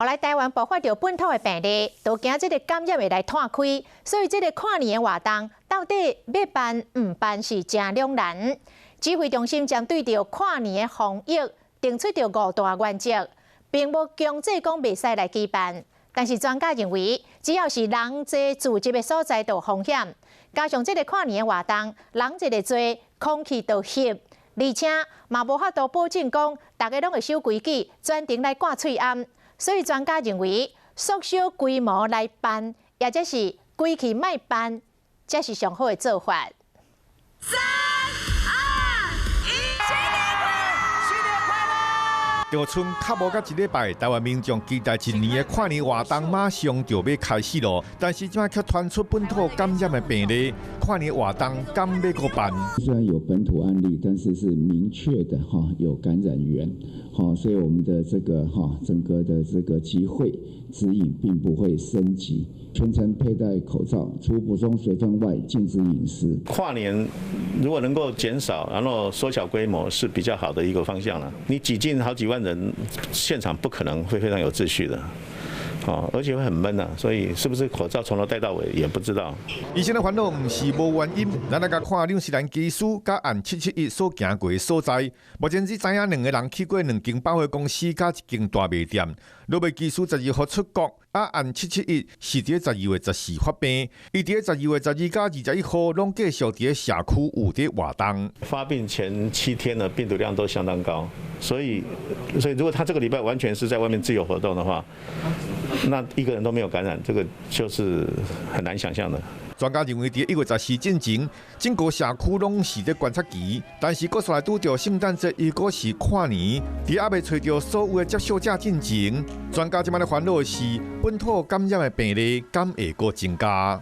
后来台湾爆发着本土的病例，都惊这个感染会来拓开，所以这个跨年的活动到底要办唔办是真两难。指挥中心针对着跨年的防疫，定出着5大原则，并无强制讲袂使来举办。但是专家认为，只要是人济聚集的所在，就有风险。加上这个跨年的活动，人一个多，空气就稀，而且嘛无法度保证讲大家拢会守规矩，专程来挂喙暗。所以专家认为，缩小规模来办，或者是规气卖办，才是上好的做法。长春较无甲一礼拜，台湾民众期待一年的跨年活动马上就要开始咯。但是现在却传出本土感染的病例，跨年活动敢要搁办？虽然有本土案例，但是是明确的有感染源，所以我们的这个整个的这个集会指引并不会升级。全程佩戴口罩，除补充水分外，禁止饮食。跨年如果能够减少，然后缩小规模是比较好的一个方向了。你挤进好几万人，现场不可能会非常有秩序的。而且会很闷啊，所以是不是口罩从头戴到尾也不知道。医生的烦恼唔是无原因，咱来甲看纽西兰技师甲按771所行过的所在。目前只知影2个人去过2间百货公司甲1间大卖店。落尾技师12号出国，按771是伫12月14发病，伊伫12月12甲21号拢继续伫社区有伫活动。发病前7天的病毒量都相当高，所以如果他这个礼拜完全是在外面自由活动的话，那一个人都没有感染，这个就是很难想象的。专家认为，伫1月14之前，整个社区拢是在观察期，但是国来拄着圣诞节，又果是跨年，伫还未找到所有的接触者进前，专家即摆的烦恼是本土感染的病例敢会阁增加。